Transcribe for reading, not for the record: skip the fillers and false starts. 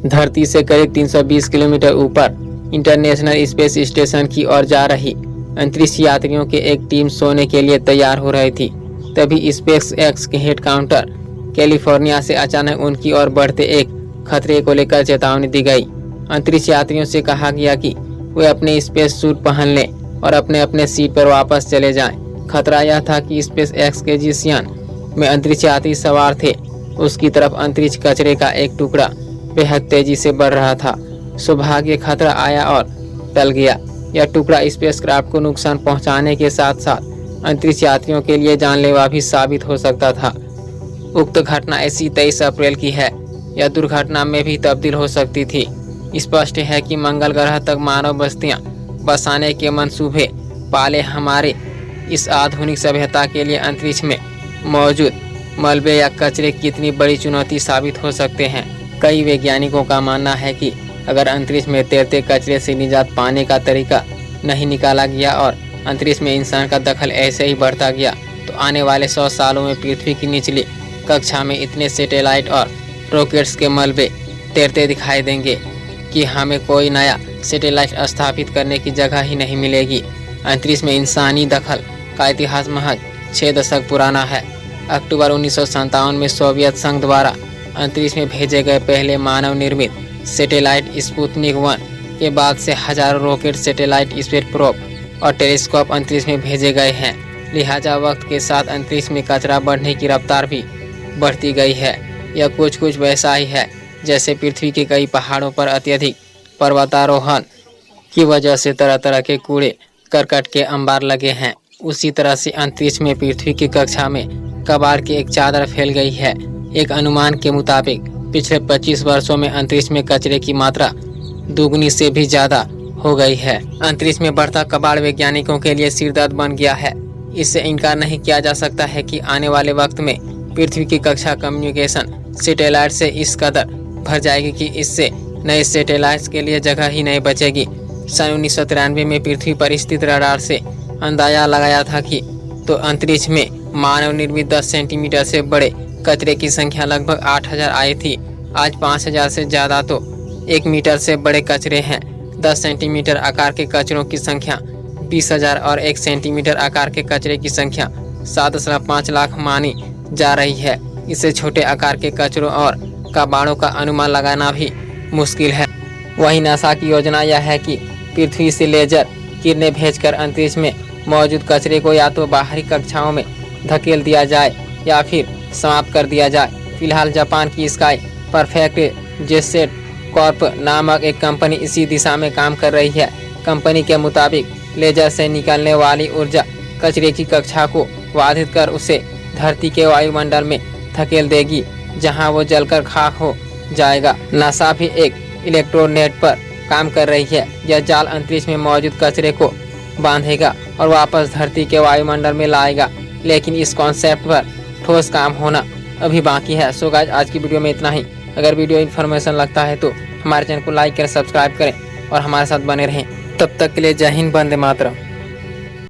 धरती से करीब 320 किलोमीटर ऊपर इंटरनेशनल स्पेस स्टेशन की ओर जा रही अंतरिक्ष यात्रियों की एक टीम सोने के लिए तैयार हो रही थी। तभी स्पेस एक्स के हेड काउंटर कैलिफोर्निया से अचानक उनकी ओर बढ़ते एक खतरे को लेकर चेतावनी दी गई। अंतरिक्ष यात्रियों से कहा गया कि वे अपने स्पेस सूट पहन लें और अपने अपने सीट पर वापस चले जाएं। खतरा यह था कि स्पेस एक्स के जिस यान में अंतरिक्ष यात्री सवार थे उसकी तरफ अंतरिक्ष कचरे का एक टुकड़ा बेहद तेजी से बढ़ रहा था। सौभाग्य खतरा आया और टल गया। यह टुकड़ा स्पेसक्राफ्ट को नुकसान पहुंचाने के साथ साथ अंतरिक्ष यात्रियों के लिए जानलेवा भी साबित हो सकता था। उक्त घटना ऐसी 23 अप्रैल की है। यह दुर्घटना में भी तब्दील हो सकती थी। स्पष्ट है कि मंगल ग्रह तक मानव बस्तियां बसाने के मंसूबे पाले हमारे इस आधुनिक सभ्यता के लिए अंतरिक्ष में मौजूद मलबे या कचरे कितनी बड़ी चुनौती साबित हो सकते हैं। कई वैज्ञानिकों का मानना है कि अगर अंतरिक्ष में तैरते कचरे से निजात पाने का तरीका नहीं निकाला गया और अंतरिक्ष में इंसान का दखल ऐसे ही बढ़ता गया तो आने वाले 100 सालों में पृथ्वी की निचली कक्षा में इतने सैटेलाइट और रॉकेट्स के मलबे तैरते दिखाई देंगे कि हमें कोई नया सैटेलाइट स्थापित करने की जगह ही नहीं मिलेगी। अंतरिक्ष में इंसानी दखल का इतिहास महज 6 दशक पुराना है। अक्टूबर 1957 में सोवियत संघ द्वारा अंतरिक्ष में भेजे गए पहले मानव निर्मित सैटेलाइट स्पुतनिक 1 के बाद से हजारों रॉकेट, सैटेलाइट, स्पेस प्रोब और टेलीस्कोप अंतरिक्ष में भेजे गए हैं। लिहाजा वक्त के साथ अंतरिक्ष में कचरा बढ़ने की रफ्तार भी बढ़ती गई है। यह कुछ वैसा ही है जैसे पृथ्वी के कई पहाड़ों पर अत्यधिक पर्वतारोहण की वजह से तरह तरह के कूड़े करकट के अंबार लगे हैं। उसी तरह से अंतरिक्ष में पृथ्वी की कक्षा में कबाड़ की एक चादर फैल गई है। एक अनुमान के मुताबिक पिछले 25 वर्षों में अंतरिक्ष में कचरे की मात्रा दुगनी से भी ज्यादा हो गई है। अंतरिक्ष में बढ़ता कबाड़ वैज्ञानिकों के लिए सिरदर्द बन गया है। इससे इनकार नहीं किया जा सकता है कि आने वाले वक्त में पृथ्वी की कक्षा कम्युनिकेशन सैटेलाइट से इस कदर भर जाएगी कि इससे नए सैटेलाइट्स के लिए जगह ही नहीं बचेगी। सन 1993 में पृथ्वी पर स्थित रडार से अंदाजा लगाया था कि तो अंतरिक्ष में मानव निर्मित 10 सेंटीमीटर से बड़े कचरे की संख्या लगभग 8000 आई थी। आज 5000 से ज़्यादा तो 1 मीटर से बड़े कचरे हैं। 10 सेंटीमीटर आकार के कचरों की संख्या 20,000 और 1 सेंटीमीटर आकार के कचरे की संख्या 7.5 लाख मानी जा रही है। इससे छोटे आकार के कचरों और कबाड़ों का अनुमान लगाना भी मुश्किल है। वहीं नासा की योजना यह है कि पृथ्वी से लेजर किरणें भेजकर अंतरिक्ष में मौजूद कचरे को या तो बाहरी कक्षाओं में धकेल दिया जाए या फिर समाप्त कर दिया जाए। फिलहाल जापान की स्काई परफेक्ट जेसेट कॉर्प नामक एक कंपनी इसी दिशा में काम कर रही है। कंपनी के मुताबिक लेजर से निकलने वाली ऊर्जा कचरे की कक्षा को बाधित कर उसे धरती के वायुमंडल में धकेल देगी, जहां वो जलकर खाक हो जाएगा। नासा भी एक इलेक्ट्रोनेट पर काम कर रही है। यह जाल अंतरिक्ष में मौजूद कचरे को बांधेगा और वापस धरती के वायुमंडल में लाएगा, लेकिन इस कॉन्सेप्ट पर ठोस काम होना अभी बाकी है। सो गाइस, आज की वीडियो में इतना ही। अगर वीडियो इन्फॉर्मेशन लगता है तो हमारे चैनल को लाइक करें, सब्सक्राइब करें और हमारे साथ बने रहें। तब तक के लिए जय हिंद, वंदे मातरम।